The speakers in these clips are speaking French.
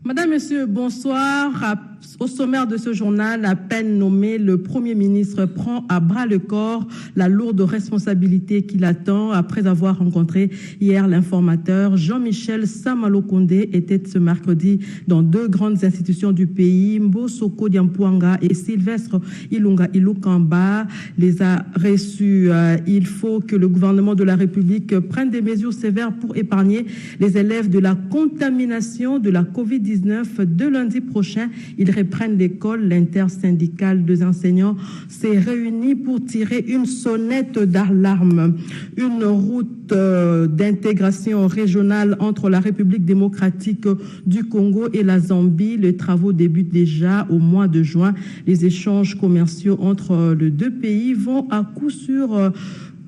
Madame, Monsieur, bonsoir. Au sommaire de ce journal, à peine nommé, le Premier ministre prend à bras le corps la lourde responsabilité qui l'attend après avoir rencontré hier l'informateur Jean-Michel Sama-Lukonde était ce mercredi dans deux grandes institutions du pays, Mbosoko Diampuanga et Sylvestre Ilunga Ilukamba, les a reçus. Il faut que le gouvernement de la République prenne des mesures sévères pour épargner les élèves de la contamination de la Covid-19. De lundi prochain, ils reprennent l'école. L'intersyndicale des enseignants s'est réunie pour tirer une sonnette d'alarme. Une route d'intégration régionale entre la République démocratique du Congo et la Zambie. Les travaux débutent déjà au mois de juin. Les échanges commerciaux entre les deux pays vont à coup sûr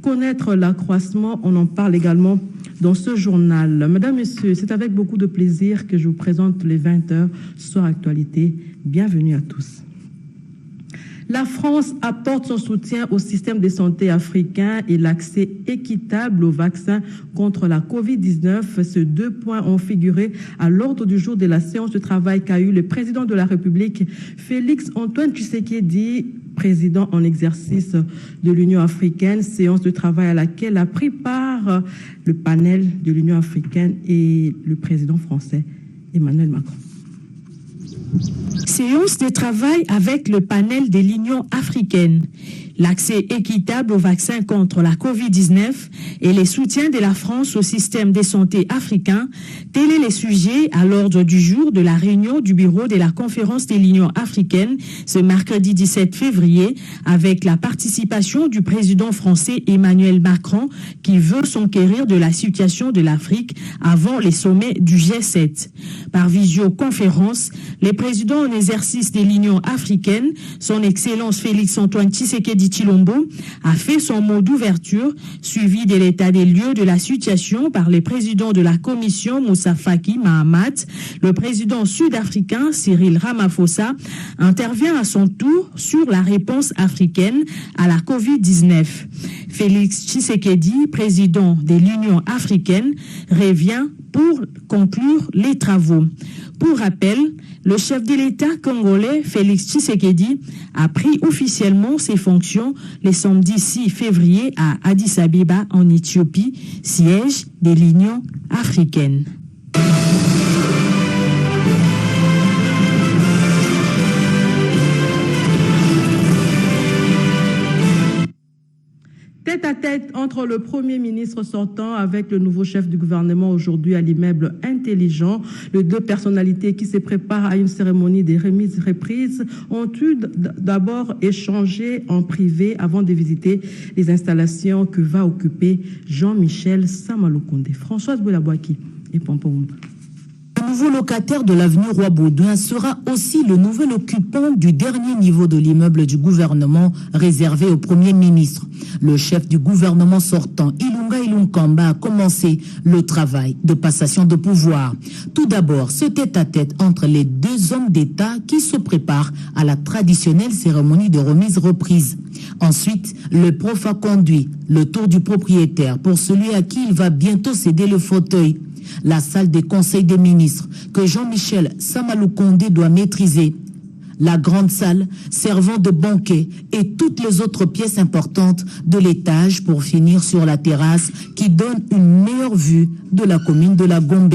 connaître l'accroissement. On en parle également dans ce journal. Mesdames, Messieurs, c'est avec beaucoup de plaisir que je vous présente les 20h Soir Actualité. Bienvenue à tous. La France apporte son soutien au système de santé africain et l'accès équitable aux vaccins contre la Covid-19. Ces deux points ont figuré à l'ordre du jour de la séance de travail qu'a eu le président de la République, Félix Antoine Tshisekedi, président en exercice de l'Union africaine, séance de travail à laquelle a pris part le panel de l'Union africaine et le président français Emmanuel Macron. Séance de travail avec le panel de l'Union africaine. L'accès équitable aux vaccins contre la Covid-19 et les soutiens de la France au système de santé africain, tels sont les sujets à l'ordre du jour de la réunion du bureau de la conférence de l'Union africaine ce mercredi 17 février avec la participation du président français Emmanuel Macron qui veut s'enquérir de la situation de l'Afrique avant les sommets du G7. Par visioconférence, les présidents en exercice de l'Union africaine, son Excellence Félix Antoine Tshisekedi Tshilombo, a fait son mot d'ouverture, suivi de l'état des lieux de la situation par les présidents de la Commission Moussa Faki Mahamat. Le président sud-africain Cyril Ramaphosa intervient à son tour sur la réponse africaine à la Covid-19. Félix Tshisekedi, président de l'Union africaine, revient pour conclure les travaux. Pour rappel, le chef de l'État congolais, Félix Tshisekedi, a pris officiellement ses fonctions le samedi 6 février à Addis Abeba, en Éthiopie, siège de l'Union africaine. Tête à tête entre le Premier ministre sortant avec le nouveau chef du gouvernement aujourd'hui à l'immeuble Intelligent. Les deux personnalités qui se préparent à une cérémonie des remises-reprises ont eu d'abord échangé en privé avant de visiter les installations que va occuper Jean-Michel Sama-Lukonde. Françoise Boulabouaki et Pompom. Le nouveau locataire de l'avenue Roi-Baudouin sera aussi le nouvel occupant du dernier niveau de l'immeuble du gouvernement réservé au Premier ministre. Le chef du gouvernement sortant, Ilunga Ilunkamba, a commencé le travail de passation de pouvoir. Tout d'abord, ce tête-à-tête entre les deux hommes d'État qui se préparent à la traditionnelle cérémonie de remise-reprise. Ensuite, le prof a conduit le tour du propriétaire pour celui à qui il va bientôt céder le fauteuil. La salle des conseils des ministres que Jean-Michel Sama-Lukonde doit maîtriser. La grande salle servant de banquet et toutes les autres pièces importantes de l'étage pour finir sur la terrasse qui donne une meilleure vue de la commune de la Gombe.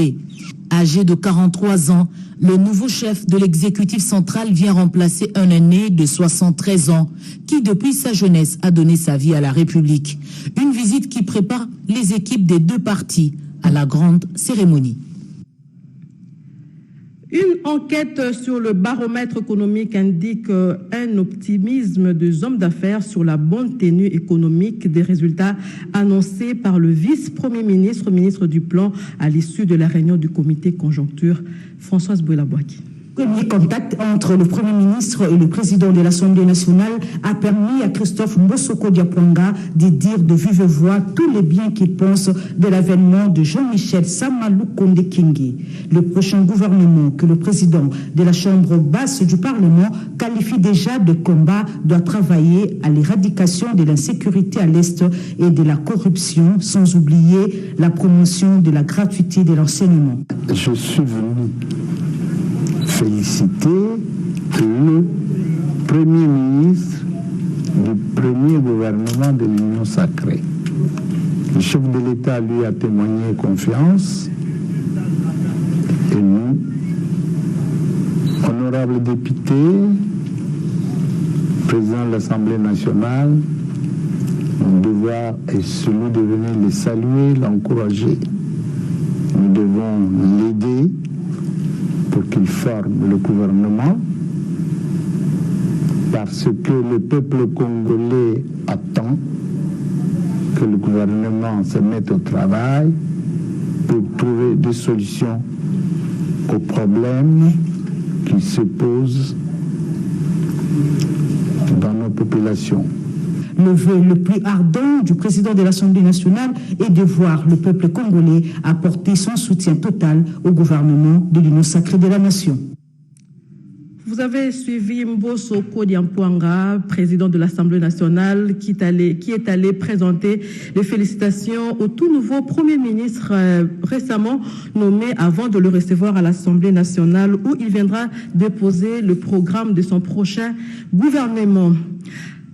Âgé de 43 ans, le nouveau chef de l'exécutif central vient remplacer un aîné de 73 ans qui, depuis sa jeunesse, a donné sa vie à la République. Une visite qui prépare les équipes des deux partis à la grande cérémonie. Une enquête sur le baromètre économique indique un optimisme des hommes d'affaires sur la bonne tenue économique des résultats annoncés par le vice-premier ministre, ministre du Plan, à l'issue de la réunion du comité conjoncture. Françoise Boulabouaki. Le premier contact entre le Premier ministre et le président de l'Assemblée nationale a permis à Christophe Mbosoko Diapwanga de dire de vive voix tous les biens qu'il pense de l'avènement de Jean-Michel Sama-Lukonde Kingi. Le prochain gouvernement que le président de la Chambre basse du Parlement qualifie déjà de combat doit travailler à l'éradication de l'insécurité à l'Est et de la corruption, sans oublier la promotion de la gratuité de l'enseignement. Je suis venu féliciter le Premier ministre du premier gouvernement de l'Union sacrée. Le chef de l'État lui a témoigné confiance et nous, honorables députés, président de l'Assemblée nationale, mon devoir est celui de venir les saluer, l'encourager. Nous devons l'aider pour qu'il forme le gouvernement parce que le peuple congolais attend que le gouvernement se mette au travail pour trouver des solutions aux problèmes qui se posent dans nos populations. Le vœu le plus ardent du président de l'Assemblée nationale est de voir le peuple congolais apporter son soutien total au gouvernement de l'Union sacrée de la nation. Vous avez suivi Mbosoko Diampouanga, président de l'Assemblée nationale, qui est allé présenter les félicitations au tout nouveau Premier ministre récemment nommé avant de le recevoir à l'Assemblée nationale où il viendra déposer le programme de son prochain gouvernement.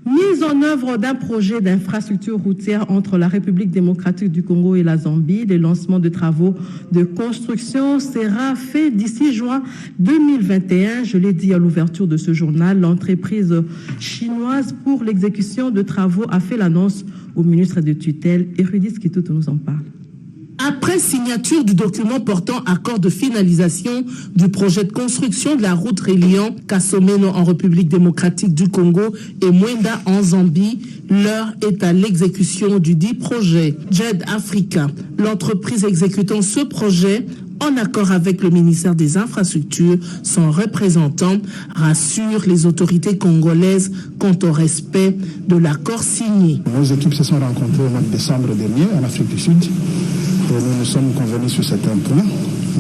Mise en œuvre d'un projet d'infrastructure routière entre la République démocratique du Congo et la Zambie. Le lancement de travaux de construction sera fait d'ici juin 2021. Je l'ai dit à l'ouverture de ce journal, l'entreprise chinoise pour l'exécution de travaux a fait l'annonce au ministre de tutelle. Érudis Kitutu nous en parle. Après signature du document portant accord de finalisation du projet de construction de la route reliant Kasomeno en République démocratique du Congo et Mwenda en Zambie, l'heure est à l'exécution du dit projet. JED Africa, l'entreprise exécutant ce projet, en accord avec le ministère des Infrastructures, son représentant rassure les autorités congolaises quant au respect de l'accord signé. Nos équipes se sont rencontrées au mois de décembre dernier en Afrique du Sud. Et nous nous sommes convenus sur certains points,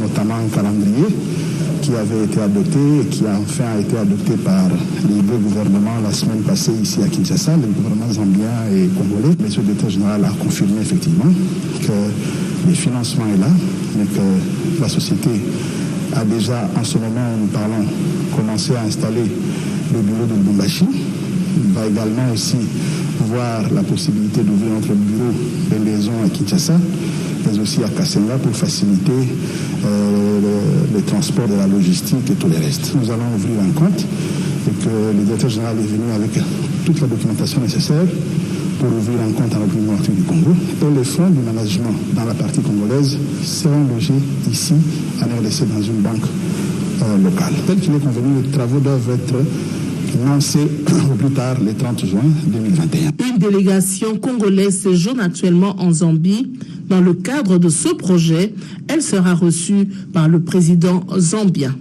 notamment un calendrier qui avait été adopté et qui enfin a été adopté par les deux gouvernements la semaine passée ici à Kinshasa, le gouvernement zambien et congolais. Le secrétaire général a confirmé effectivement que le financement est là, mais que la société a déjà, en ce moment où nous parlons, commencé à installer le bureau de Lubumbashi. Il va également aussi voir la possibilité d'ouvrir notre bureau de liaison à Kinshasa, mais aussi à Kasenga pour faciliter le transport de la logistique et tout le reste. Nous allons ouvrir un compte et que le directeur général est venu avec toute la documentation nécessaire pour ouvrir un compte en République démocratique du Congo. Et les fonds du management dans la partie congolaise seront logés ici en RDC dans une banque locale. Tel qu'il est convenu, les travaux doivent être lancés au plus tard le 30 juin 2021. Une délégation congolaise séjourne actuellement en Zambie. Dans le cadre de ce projet, elle sera reçue par le président zambien.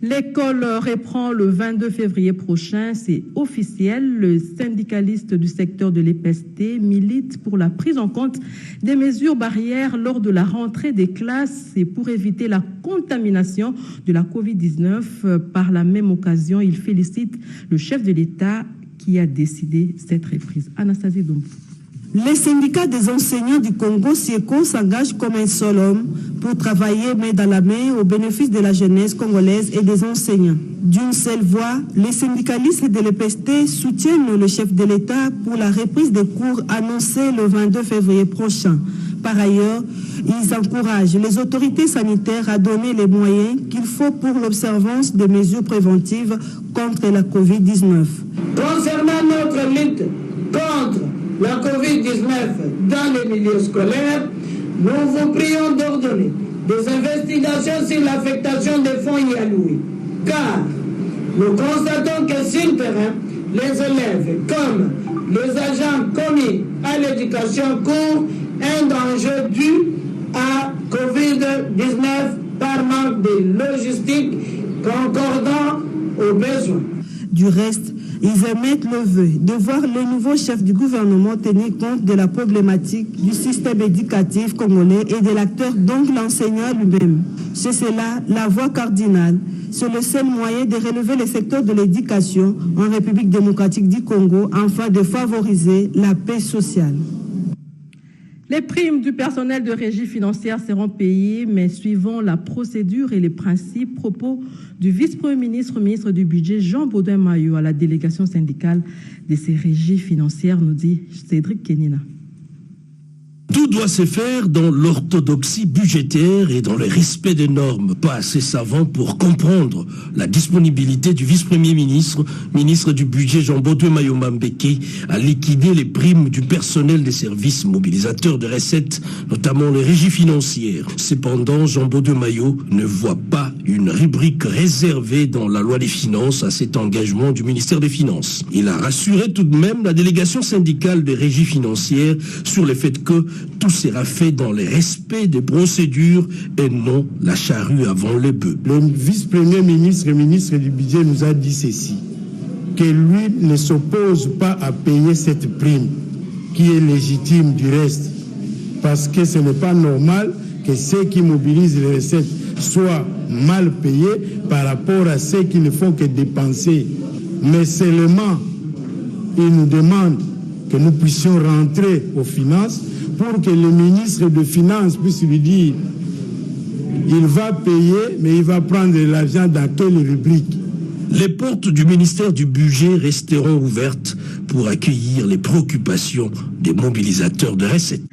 L'école reprend le 22 février prochain, c'est officiel. Le syndicaliste du secteur de l'EPST milite pour la prise en compte des mesures barrières lors de la rentrée des classes et pour éviter la contamination de la Covid-19. Par la même occasion, il félicite le chef de l'État qui a décidé cette reprise. Anastasie Dombo. Les syndicats des enseignants du Congo, SIECO, s'engagent comme un seul homme pour travailler main dans la main au bénéfice de la jeunesse congolaise et des enseignants. D'une seule voix, les syndicalistes de l'EPST soutiennent le chef de l'État pour la reprise des cours annoncée le 22 février prochain. Par ailleurs, ils encouragent les autorités sanitaires à donner les moyens qu'il faut pour l'observance des mesures préventives contre la Covid-19. Concernant notre lutte contre la Covid-19 dans les milieux scolaires, nous vous prions d'ordonner des investigations sur l'affectation des fonds y alloués. Car nous constatons que sur le terrain, les élèves comme les agents commis à l'éducation courent un danger dû à Covid-19 par manque de logistique concordant aux besoins. Du reste, ils émettent le vœu de voir le nouveau chef du gouvernement tenir compte de la problématique du système éducatif congolais et de l'acteur, donc l'enseignant lui-même. C'est cela la voie cardinale. C'est le seul moyen de relever le secteur de l'éducation en République démocratique du Congo afin de favoriser la paix sociale. Les primes du personnel de régie financière seront payées, mais suivant la procédure et les principes. Propos du vice-premier ministre, ministre du Budget, Jean Baudouin-Maillot, à la délégation syndicale de ces régies financières, nous dit Cédric Kenina. Tout doit se faire dans l'orthodoxie budgétaire et dans le respect des normes. Pas assez savant pour comprendre la disponibilité du vice-premier ministre, ministre du Budget Jean Baudouin-Maillot Mambeke, à liquider les primes du personnel des services mobilisateurs de recettes, notamment les régies financières. Cependant, Jean Baudouin-Maillot ne voit pas une rubrique réservée dans la loi des finances à cet engagement du ministère des Finances. Il a rassuré tout de même la délégation syndicale des régies financières sur le fait que tout sera fait dans le respect des procédures et non la charrue avant les bœufs. Le vice-premier ministre et ministre du Budget nous a dit ceci, que lui ne s'oppose pas à payer cette prime, qui est légitime du reste, parce que ce n'est pas normal que ceux qui mobilisent les recettes soient mal payés par rapport à ceux qui ne font que dépenser. Mais seulement, il nous demande que nous puissions rentrer aux finances pour que le ministre des Finances puisse lui dire il va payer, mais il va prendre l'argent dans quelle rubrique. Les portes du ministère du Budget resteront ouvertes pour accueillir les préoccupations des mobilisateurs de recettes.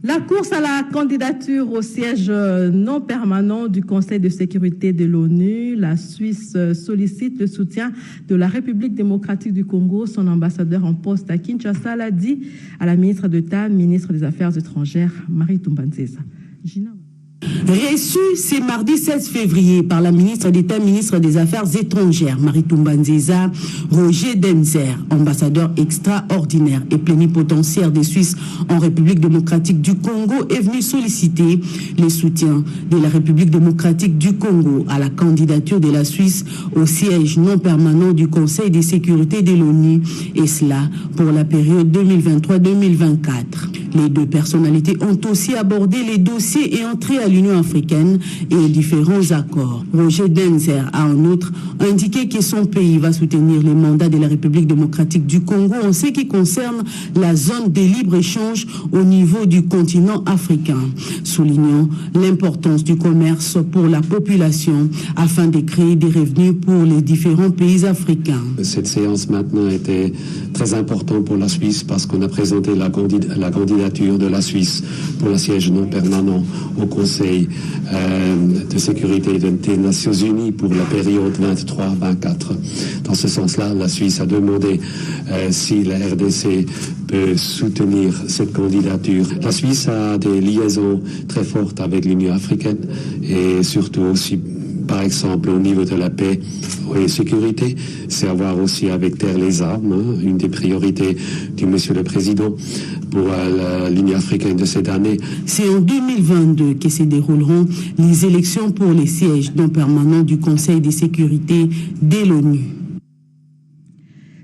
La course à la candidature au siège non permanent du Conseil de sécurité de l'ONU, la Suisse sollicite le soutien de la République démocratique du Congo. Son ambassadeur en poste à Kinshasa l'a dit à la ministre d'État, ministre des Affaires étrangères, Marie Tumbanzeza. Gina. Reçu ce mardi 16 février par la ministre d'État, ministre des Affaires étrangères, Marie Tumbanzeza, Roger Denzer, ambassadeur extraordinaire et plénipotentiaire des Suisses en République démocratique du Congo, est venu solliciter le soutien de la République démocratique du Congo à la candidature de la Suisse au siège non permanent du Conseil de sécurité de l'ONU, et cela pour la période 2023-2024. Les deux personnalités ont aussi abordé les dossiers et entré à l'Union africaine et différents accords. Roger Denzer a en outre indiqué que son pays va soutenir les mandats de la République démocratique du Congo en ce qui concerne la zone de libre-échange au niveau du continent africain, soulignant l'importance du commerce pour la population afin de créer des revenus pour les différents pays africains. Cette séance maintenant était très importante pour la Suisse parce qu'on a présenté la candidature de la Suisse pour le siège non permanent au Conseil de sécurité des Nations Unies pour la période 23-24. Dans ce sens-là, la Suisse a demandé si la RDC peut soutenir cette candidature. La Suisse a des liaisons très fortes avec l'Union africaine et surtout aussi, par exemple, au niveau de la paix et sécurité, c'est à voir aussi avec Terre les armes, hein, une des priorités du Monsieur le Président pour l'Union africaine de cette année. C'est en 2022 que se dérouleront les élections pour les sièges non permanents du Conseil de sécurité de l'ONU.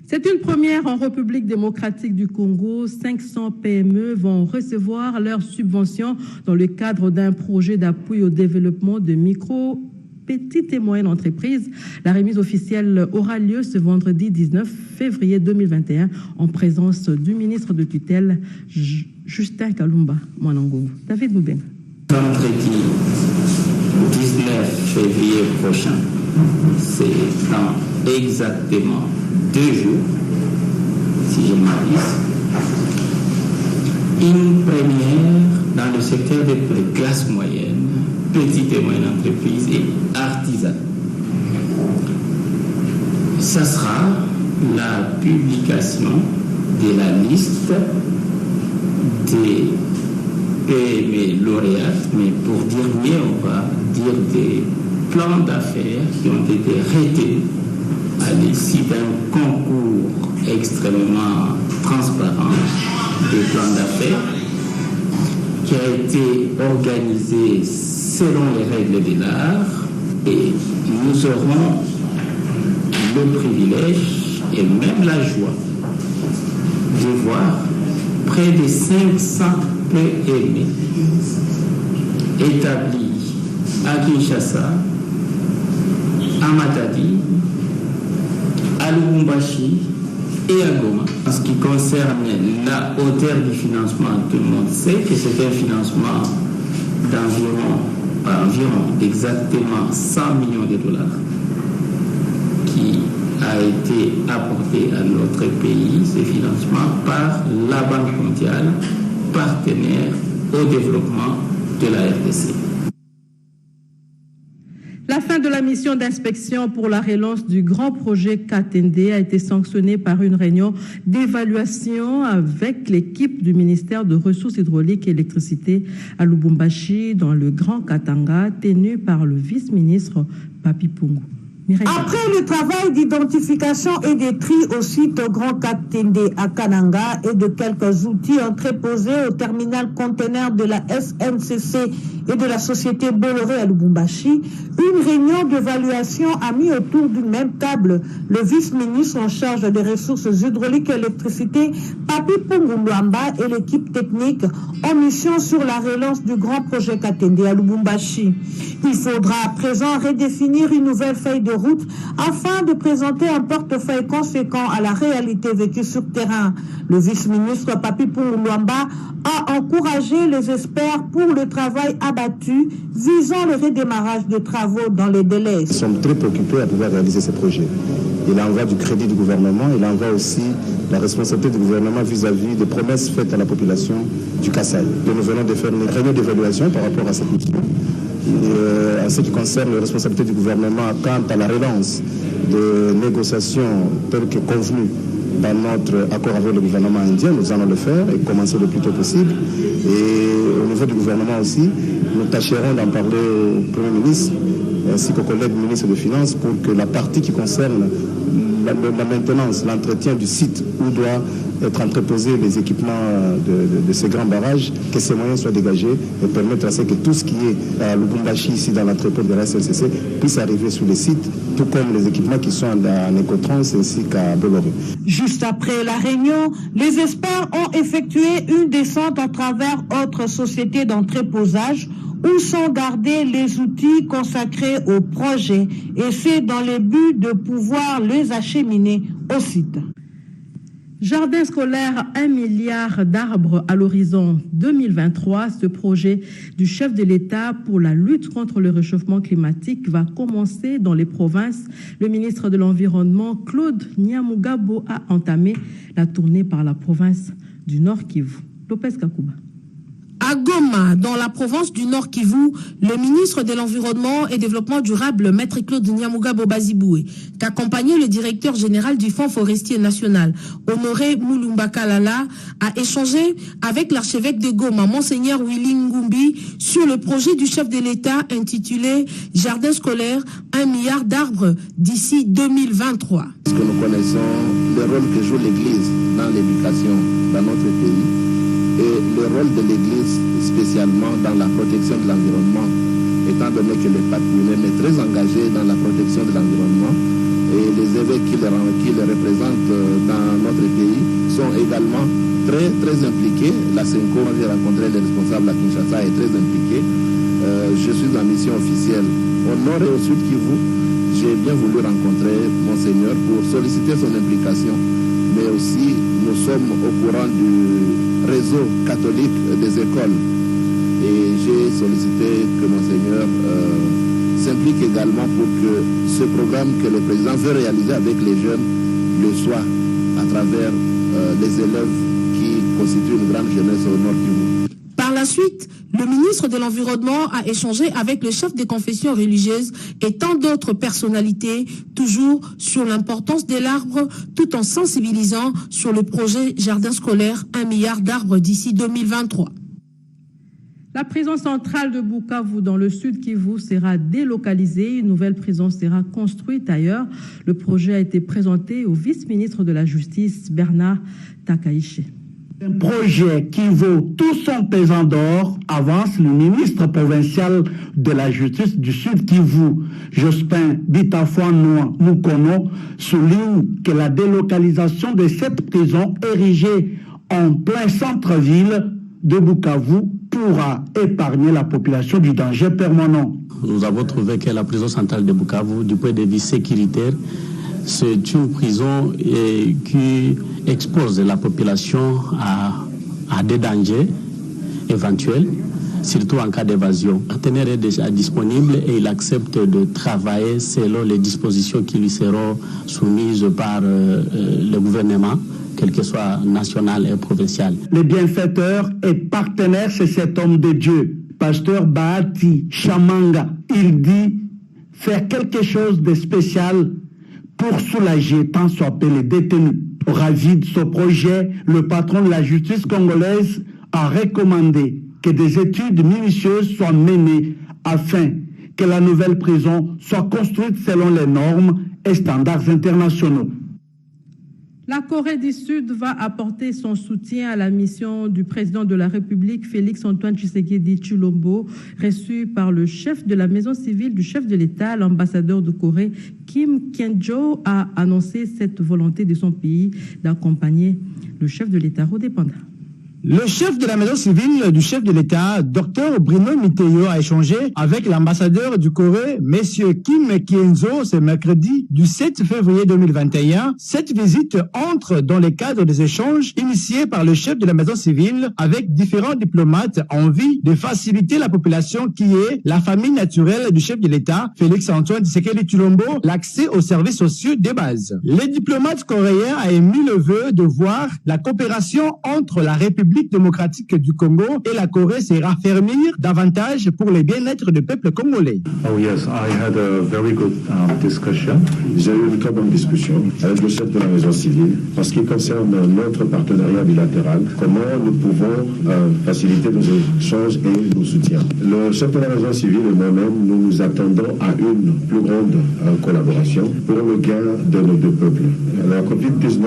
C'est une première en République démocratique du Congo. 500 PME vont recevoir leurs subventions dans le cadre d'un projet d'appui au développement de micro, petites et moyennes entreprises. La remise officielle aura lieu ce vendredi 19 février 2021 en présence du ministre de tutelle Justin Kalumba Mwanangongo. David Moubeng. Vendredi 19 février prochain, c'est dans exactement 2 jours, si je ne m'abuse, une première dans le secteur des classes moyennes, petites et moyennes entreprises et artisanat. Ça sera la publication de la liste des PME lauréates, mais pour dire mieux, on va dire des plans d'affaires qui ont été retenus à l'issue d'un concours extrêmement transparent des plans d'affaires qui a été organisé selon les règles de l'art, et nous aurons le privilège et même la joie de voir près de 500 PME établis à Kinshasa, à Matadi, à Lubumbashi et à Goma. Parce que qui concerne la hauteur du financement, tout le monde sait que c'est un financement d'exactement 100 millions de dollars qui a été apporté à notre pays, ce financement, par la Banque mondiale, partenaire au développement de la RDC. La fin de la mission d'inspection pour la relance du grand projet Katende a été sanctionnée par une réunion d'évaluation avec l'équipe du ministère de Ressources hydrauliques et électricité à Lubumbashi dans le Grand Katanga, tenue par le vice-ministre Papi Pungu. Après le travail d'identification et de tri au site Grand Katende à Kananga et de quelques outils entreposés au terminal conteneur de la SNCC et de la société Bolloré à Lubumbashi, une réunion d'évaluation a mis autour d'une même table le vice-ministre en charge des ressources hydrauliques et électricité, Papi Pungu Luamba, et l'équipe technique en mission sur la relance du grand projet Katende à Lubumbashi. Il faudra à présent redéfinir une nouvelle feuille de route afin de présenter un portefeuille conséquent à la réalité vécue sur terrain. Le vice-ministre Papi Pungu Luamba a encouragé les experts pour le travail abattu visant le redémarrage des travaux dans les délais. Nous sommes très préoccupés à pouvoir réaliser ces projets. Il en va du crédit du gouvernement, il en va aussi de la responsabilité du gouvernement vis-à-vis des promesses faites à la population du Kasaï. Nous venons de faire une réunion d'évaluation par rapport à cette mission. En ce qui concerne les responsabilités du gouvernement quant à la relance de négociations telles que convenues dans notre accord avec le gouvernement indien, nous allons le faire et commencer le plus tôt possible. Et au niveau du gouvernement aussi, nous tâcherons d'en parler au Premier ministre ainsi qu'aux collègues ministres des Finances pour que la partie qui concerne la maintenance, l'entretien du site où doit être entreposés les équipements de ces grands barrages, que ces moyens soient dégagés et permettre à ce que tout ce qui est à Lubumbashi, ici dans l'entrepôt de la SNCC, puisse arriver sur les sites, tout comme les équipements qui sont en Écotrans ainsi qu'à Bolloré. Juste après la réunion, les experts ont effectué une descente à travers autres sociétés d'entreposage où sont gardés les outils consacrés au projet, et c'est dans le but de pouvoir les acheminer au site. Jardin scolaire, 1 milliard d'arbres à l'horizon 2023. Ce projet du chef de l'État pour la lutte contre le réchauffement climatique va commencer dans les provinces. Le ministre de l'Environnement, Claude Nyamugabo, a entamé la tournée par la province du Nord Kivu. Lopez Kakouba. À Goma, dans la province du Nord Kivu, le ministre de l'Environnement et Développement durable, Maître Claude Nyamugabo Baziboué, qu'accompagnait le directeur général du Fonds forestier national, Honoré Moulumba Kalala, a échangé avec l'archevêque de Goma, Monseigneur Willy Ngumbi, sur le projet du chef de l'État intitulé Jardin scolaire, 1 milliard d'arbres d'ici 2023. Parce que nous connaissons le rôle que joue l'Église dans l'éducation dans notre pays, et le rôle de l'Église spécialement dans la protection de l'environnement, étant donné que le pape lui-même est très engagé dans la protection de l'environnement, et les évêques qui le représentent dans notre pays sont également très impliqués. La Senko, j'ai rencontré les responsables à Kinshasa, est très impliqué. Je suis en mission officielle au nord et au sud Kivu. J'ai bien voulu rencontrer Monseigneur pour solliciter son implication, mais aussi nous sommes au courant du réseau catholique des écoles, et j'ai sollicité que Monseigneur s'implique également pour que ce programme que le président veut réaliser avec les jeunes le soit à travers les élèves qui constituent une grande jeunesse au Nord Kivu. Par la suite, le ministre de l'Environnement a échangé avec le chef des confessions religieuses et tant d'autres personnalités, toujours sur l'importance de l'arbre, tout en sensibilisant sur le projet Jardin scolaire, 1 milliard d'arbres d'ici 2023. La prison centrale de Bukavu dans le sud Kivu sera délocalisée. Une nouvelle prison sera construite ailleurs. Le projet a été présenté au vice-ministre de la Justice, Bernard Takaiché. Un projet qui vaut tout son pesant d'or, avance le ministre provincial de la Justice du Sud Kivu, Jospin Bitafouan Mukono, souligne que la délocalisation de cette prison érigée en plein centre-ville de Bukavu pourra épargner la population du danger permanent. Nous avons trouvé que la prison centrale de Bukavu, du point de vue sécuritaire, c'est une prison qui expose la population à des dangers éventuels, surtout en cas d'évasion. Le partenaire est déjà disponible et il accepte de travailler selon les dispositions qui lui seront soumises par le gouvernement, quel que soit national et provincial. Le bienfaiteur et partenaire, c'est cet homme de Dieu, pasteur Bahati Chamanga. Il dit faire quelque chose de spécial pour soulager tant soit peu les détenus. Ravi de ce projet, le patron de la justice congolaise a recommandé que des études minutieuses soient menées afin que la nouvelle prison soit construite selon les normes et standards internationaux. La Corée du Sud va apporter son soutien à la mission du président de la République, Félix-Antoine Tshisekedi Tshilombo, reçu par le chef de la maison civile du chef de l'État, l'ambassadeur de Corée, Kim Kyen-jo, a annoncé cette volonté de son pays d'accompagner le chef de l'État redépendant. Le chef de la maison civile du chef de l'État, Dr Bruno Miteyo, a échangé avec l'ambassadeur du Corée, M. Kim Kyen-jo, ce mercredi du 7 février 2021. Cette visite entre dans le cadre des échanges initiés par le chef de la maison civile avec différents diplomates en vue de faciliter la population qui est la famille naturelle du chef de l'État, Félix-Antoine Tshisekedi Tshilombo, l'accès aux services sociaux de base. Les diplomates coréens a émis le vœu de voir la coopération entre la République démocratique du Congo et la Corée se raffermir davantage pour le bien-être du peuple congolais. Oh yes, I had a very good discussion. J'ai eu une très bonne discussion avec le chef de la maison civile en ce qui concerne notre partenariat bilatéral, comment nous pouvons faciliter nos échanges et nos soutiens. Le chef de la maison civile et moi-même, nous nous attendons à une plus grande collaboration pour le gain de nos deux peuples. La COVID-19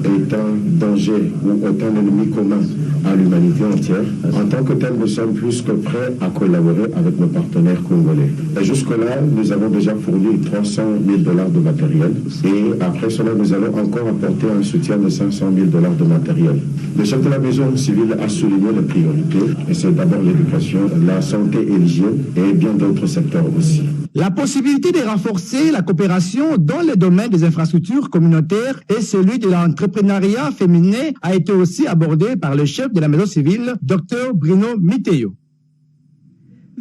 est un danger ou est un ennemi commun à l'humanité entière. En tant que tel, nous sommes plus que prêts à collaborer avec nos partenaires congolais. Et jusque-là, nous avons déjà fourni $300 000 de matériel. Et après cela, nous allons encore apporter un soutien de $500 000 de matériel. Le chef de la maison civile a souligné les priorités. Et c'est d'abord l'éducation, la santé et l'hygiène, et bien d'autres secteurs aussi. La possibilité de renforcer la coopération dans les domaines des infrastructures communautaires et celui de l'entrepreneuriat féminin a été aussi abordé par le chef de la maison civile, Dr Bruno Miteyo.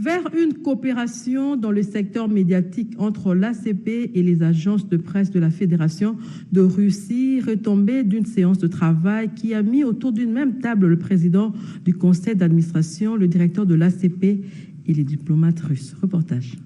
Vers une coopération dans le secteur médiatique entre l'ACP et les agences de presse de la Fédération de Russie, retombée d'une séance de travail qui a mis autour d'une même table le président du conseil d'administration, le directeur de l'ACP et les diplomates russes. Reportage.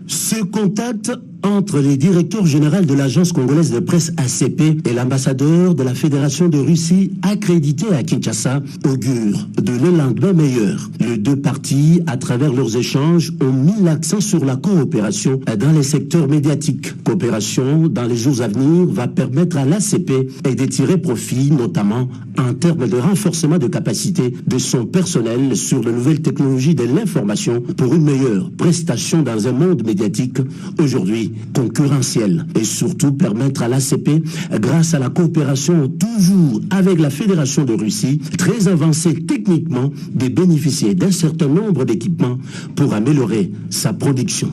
Ce contact entre les directeurs généraux de l'agence congolaise de presse ACP et l'ambassadeur de la Fédération de Russie accrédité à Kinshasa augure de le lendemain meilleur. Les deux parties, à travers leurs échanges, ont mis l'accent sur la coopération dans les secteurs médiatiques. Coopération, dans les jours à venir, va permettre à l'ACP de tirer profit, notamment en termes de renforcement de capacité de son personnel sur les nouvelles technologies de l'information pour une meilleure prestation dans un monde médiatique aujourd'hui concurrentiel et surtout permettre à l'ACP, grâce à la coopération toujours avec la Fédération de Russie, très avancée techniquement, de bénéficier d'un certain nombre d'équipements pour améliorer sa production.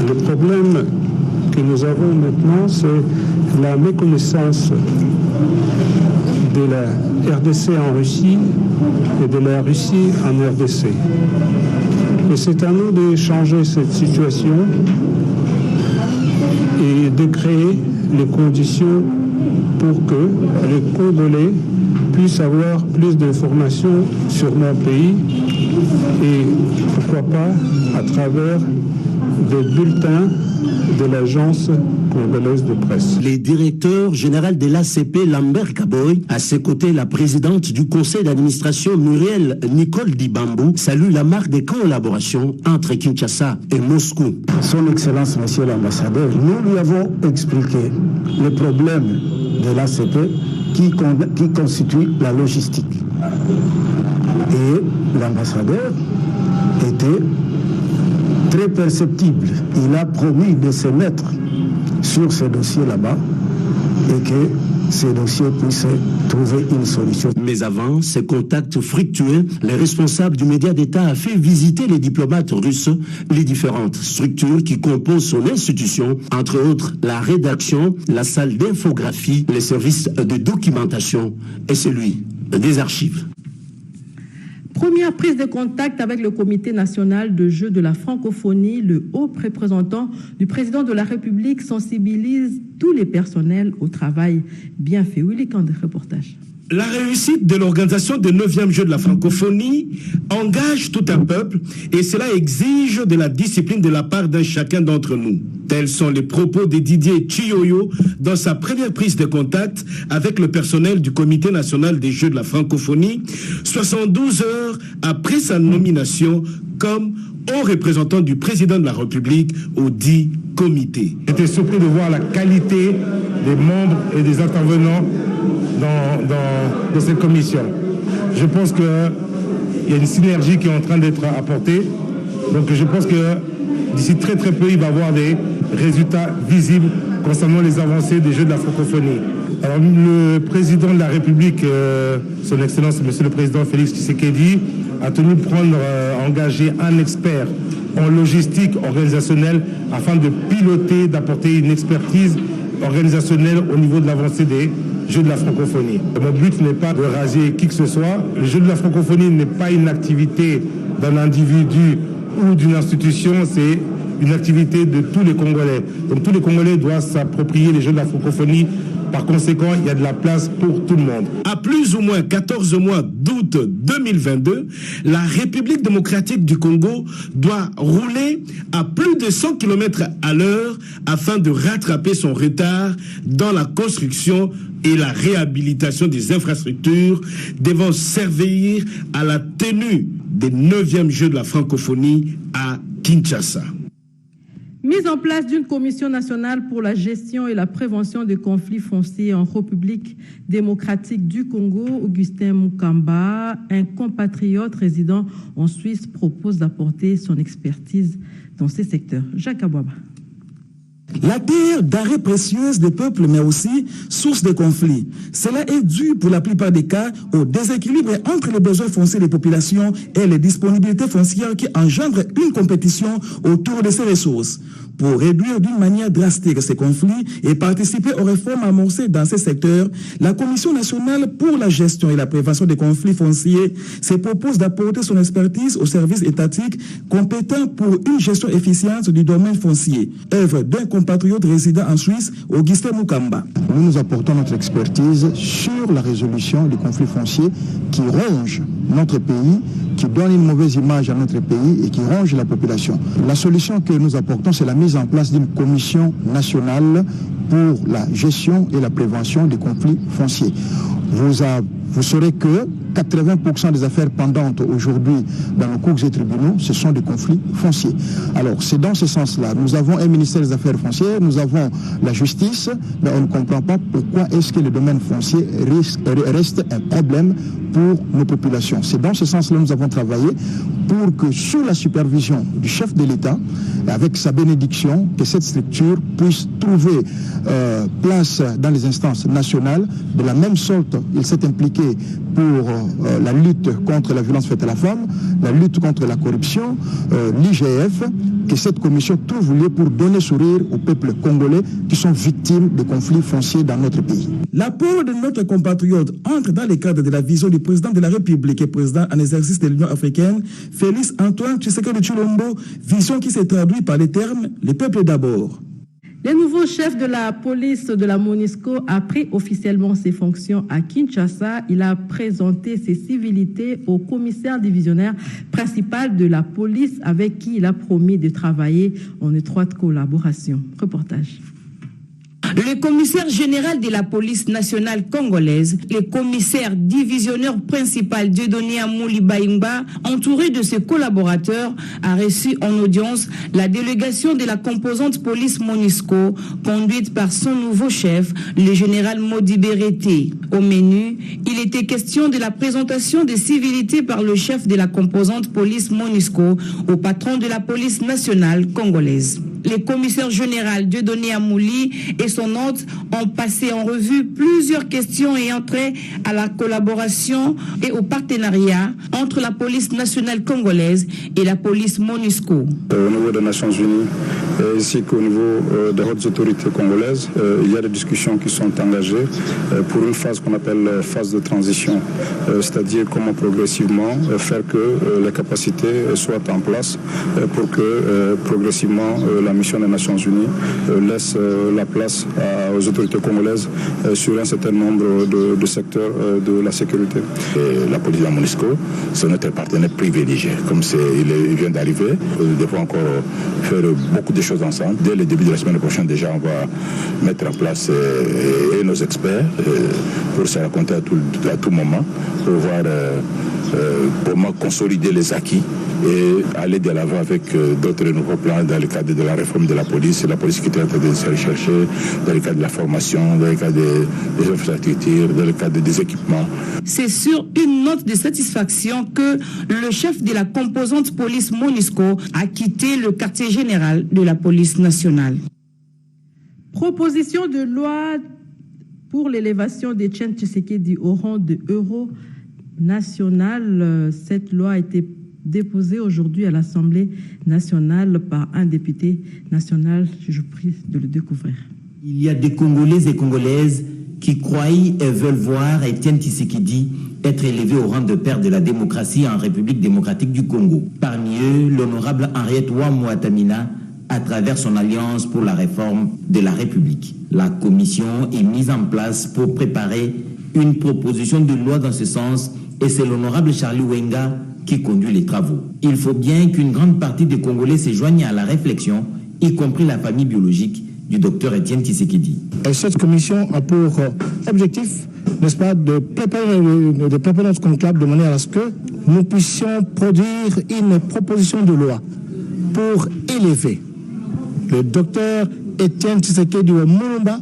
Le problème que nous avons maintenant, c'est la méconnaissance de la RDC en Russie et de la Russie en RDC. Et c'est à nous de changer cette situation et de créer les conditions pour que les Congolais puissent avoir plus d'informations sur mon pays et pourquoi pas à travers des bulletins de l'agence congolaise de presse. Les directeurs généraux de l'ACP, Lambert Kaboy, à ses côtés la présidente du conseil d'administration, Muriel Nicole Dibambou, salue la marque de collaboration entre Kinshasa et Moscou. Son Excellence, Monsieur l'ambassadeur, nous lui avons expliqué les problèmes de l'ACP qui constituent la logistique. Et l'ambassadeur était très perceptible. Il a promis de se mettre sur ce dossier là-bas et que ces dossiers puissent trouver une solution. Mais avant ces contacts fructueux, les responsables du média d'État a fait visiter les diplomates russes les différentes structures qui composent son institution, entre autres la rédaction, la salle d'infographie, les services de documentation et celui des archives. Première prise de contact avec le Comité national de jeux de la francophonie, le haut représentant du président de la République sensibilise tous les personnels au travail bien fait. Willy Kandé, reportage. La réussite de l'organisation des 9e Jeux de la francophonie engage tout un peuple et cela exige de la discipline de la part d'un chacun d'entre nous. Tels sont les propos de Didier Chiyoyo dans sa première prise de contact avec le personnel du Comité national des Jeux de la francophonie, 72 heures après sa nomination comme haut représentant du président de la République au dit comité. J'étais surpris de voir la qualité des membres et des intervenants dans cette commission. Je pense qu'il y a une synergie qui est en train d'être apportée. Donc je pense que d'ici très très peu, il va y avoir des résultats visibles concernant les avancées des Jeux de la francophonie. Alors le président de la République, son Excellence, Monsieur le Président Félix Tshisekedi, a tenu engager un expert en logistique organisationnelle afin de piloter, d'apporter une expertise organisationnelle au niveau de l'avancée des Jeux de la francophonie. Mon but n'est pas de raser qui que ce soit. Le Jeu de la francophonie n'est pas une activité d'un individu ou d'une institution, c'est une activité de tous les Congolais. Donc tous les Congolais doivent s'approprier les Jeux de la francophonie. Par conséquent, il y a de la place pour tout le monde. À plus ou moins 14 mois d'août 2022, la République démocratique du Congo doit rouler à plus de 100 km à l'heure afin de rattraper son retard dans la construction et la réhabilitation des infrastructures devant servir à la tenue des 9e Jeux de la francophonie à Kinshasa. Mise en place d'une commission nationale pour la gestion et la prévention des conflits fonciers en République démocratique du Congo, Augustin Mukamba, un compatriote résident en Suisse, propose d'apporter son expertise dans ces secteurs. Jacques Abouaba. La terre, denrée précieuse des peuples, mais aussi source de conflits. Cela est dû, pour la plupart des cas, au déséquilibre entre les besoins fonciers des populations et les disponibilités foncières qui engendrent une compétition autour de ces ressources. Pour réduire d'une manière drastique ces conflits et participer aux réformes amorcées dans ces secteurs, la Commission nationale pour la gestion et la prévention des conflits fonciers se propose d'apporter son expertise aux services étatiques compétents pour une gestion efficiente du domaine foncier. Œuvre d'un compatriote résident en Suisse, Augustin Mukamba. Nous apportons notre expertise sur la résolution des conflits fonciers qui rongent notre pays, qui donnent une mauvaise image à notre pays et qui rongent la population. La solution que nous apportons, c'est la mise en place d'une commission nationale pour la gestion et la prévention des conflits fonciers. Vous saurez que 80% des affaires pendantes aujourd'hui dans nos cours et tribunaux, ce sont des conflits fonciers. Alors, c'est dans ce sens-là. Nous avons un ministère des Affaires foncières, nous avons la justice, mais on ne comprend pas pourquoi est-ce que le domaine foncier reste un problème pour nos populations. C'est dans ce sens-là que nous avons travaillé pour que, sous la supervision du chef de l'État, avec sa bénédiction, que cette structure puisse trouver place dans les instances nationales. De la même sorte, il s'est impliqué pour la lutte contre la violence faite à la femme, la lutte contre la corruption, l'IGF, que cette commission trouve lieu pour donner sourire au peuple congolais qui sont victimes de conflits fonciers dans notre pays. L'apport de notre compatriote entre dans le cadre de la vision du président de la République et président en exercice de l'Union africaine, Félix Antoine Tshisekedi Tshilombo, vision qui se traduit par les termes « le peuple d'abord ». Le nouveau chef de la police de la MONUSCO a pris officiellement ses fonctions à Kinshasa. Il a présenté ses civilités au commissaire divisionnaire principal de la police avec qui il a promis de travailler en étroite collaboration. Reportage. Le commissaire général de la police nationale congolaise, le commissaire divisionnaire principal Dieudonné Amouli Baïmba, entouré de ses collaborateurs, a reçu en audience la délégation de la composante police MONUSCO, conduite par son nouveau chef, le général Modibo Rété. Au menu, il était question de la présentation des civilités par le chef de la composante police MONUSCO au patron de la police nationale congolaise. Le commissaire général Dieudonné Amouli et son hôte ont passé en revue plusieurs questions ayant trait à la collaboration et au partenariat entre la police nationale congolaise et la police MONUSCO. Au niveau des Nations Unies ainsi qu'au niveau des hautes autorités congolaises, il y a des discussions qui sont engagées pour une phase qu'on appelle phase de transition, c'est-à-dire comment progressivement faire que les capacités soient en place pour que progressivement la mission des Nations Unies laisse la place aux autorités congolaises sur un certain nombre de secteurs de la sécurité. Et la police de la MONUSCO, c'est notre partenaire privilégié. Comme il vient d'arriver, nous devons encore faire beaucoup de choses ensemble. Dès le début de la semaine prochaine, déjà, on va mettre en place nos experts pour se raconter à tout moment, pour voir comment consolider les acquis et aller de l'avant avec d'autres nouveaux plans dans le cadre de la réforme de la police qui est en train de se rechercher, dans le cadre de la formation, dans le cadre des infrastructures, dans le cadre des équipements. C'est sur une note de satisfaction que le chef de la composante police MONUSCO a quitté le quartier général de la police nationale. Proposition de loi pour l'élévation d'Etienne Tshisekedi au rang de héros national. Cette loi a été déposée aujourd'hui à l'Assemblée nationale par un député national. Je vous prie de le découvrir. Il y a des Congolais et Congolaises qui croient et veulent voir Etienne Tshisekedi être élevé au rang de père de la démocratie en République démocratique du Congo. Parmi eux, l'honorable Henriette Ouamouatamina, à travers son alliance pour la réforme de la République. La commission est mise en place pour préparer une proposition de loi dans ce sens et c'est l'honorable Charlie Wenga qui conduit les travaux. Il faut bien qu'une grande partie des Congolais se joignent à la réflexion, y compris la famille biologique du docteur Etienne Tshisekedi. Et cette commission a pour objectif, n'est-ce pas, de préparer notre conclave de manière à ce que nous puissions produire une proposition de loi pour élever le docteur Etienne Tshisekedi Mulumba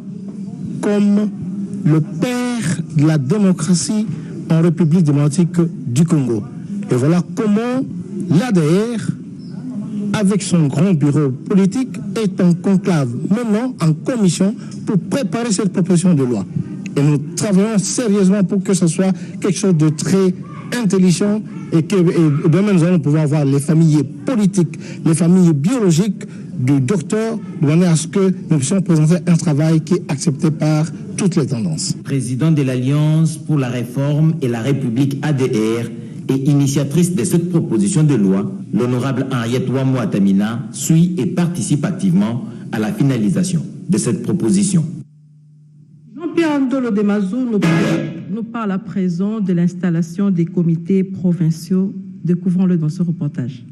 comme le père de la démocratie en République démocratique du Congo. Et voilà comment l'ADR, avec son grand bureau politique, est en conclave, maintenant en commission, pour préparer cette proposition de loi. Et nous travaillons sérieusement pour que ce soit quelque chose de très intelligent et que demain nous allons pouvoir voir les familles politiques, les familles biologiques du docteur, de manière à ce que nous puissions présenter un travail qui est accepté par toutes les tendances. Président de l'Alliance pour la réforme et la République ADR et initiatrice de cette proposition de loi, l'honorable Henriette Ouamouatamina suit et participe activement à la finalisation de cette proposition. Jean-Pierre Ndolo de Mazou nous parle à présent de l'installation des comités provinciaux. Découvrons-le dans ce reportage.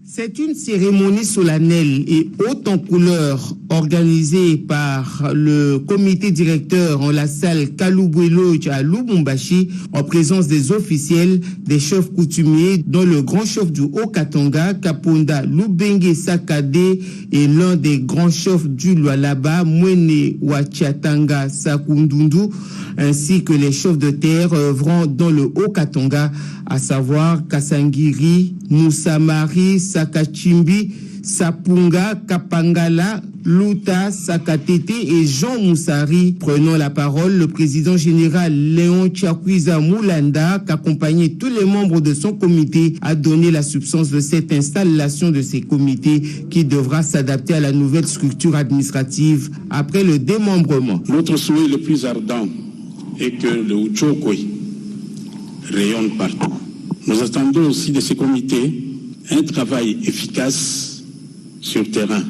C'est une cérémonie solennelle et haute en couleur organisée par le comité directeur en la salle Kalubwelo à Lubumbashi en présence des officiels, des chefs coutumiers dont le grand chef du Haut-Katanga, Kaponda Lubenge Sakade et l'un des grands chefs du Lualaba, Mwene Wachatanga Sakundundu, ainsi que les chefs de terre œuvrant dans le Haut-Katanga, à savoir Kasangiri, Moussamari, Sakachimbi, Sapunga, Kapangala, Luta, Sakatete et Jean Moussari. Prenant la parole, le président général Léon Tchakwiza Moulanda, qu'accompagnait tous les membres de son comité, a donné la substance de cette installation de ces comités qui devra s'adapter à la nouvelle structure administrative après le démembrement. Notre souhait le plus ardent est que le Uchokwe rayonne partout. Nous attendons aussi de ces comités un travail efficace sur terrain,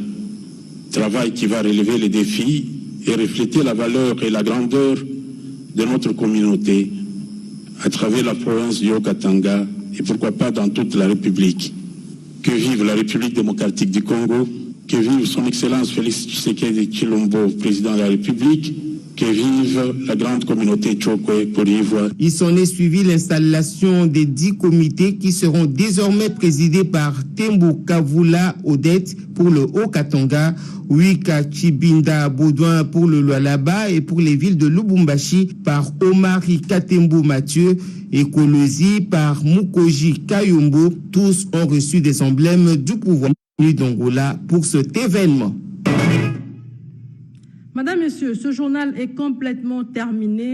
travail qui va relever les défis et refléter la valeur et la grandeur de notre communauté à travers la province du Haut-Katanga et pourquoi pas dans toute la République. Que vive la République démocratique du Congo, que vive son Excellence Félix Tshisekedi Tshilombo, président de la République, que vive la grande communauté Tchokwe Côte d'Ivoire. Il s'en est suivi l'installation des 10 comités qui seront désormais présidés par Tembo Kavula Odette pour le Haut-Katanga, Wika Chibinda Baudouin pour le Lualaba et pour les villes de Lubumbashi par Omari Katembo Mathieu et Kolosi par Mukoji Kayombo. Tous ont reçu des emblèmes du pouvoir d'Angola pour cet événement. Madame, Monsieur, ce journal est complètement terminé.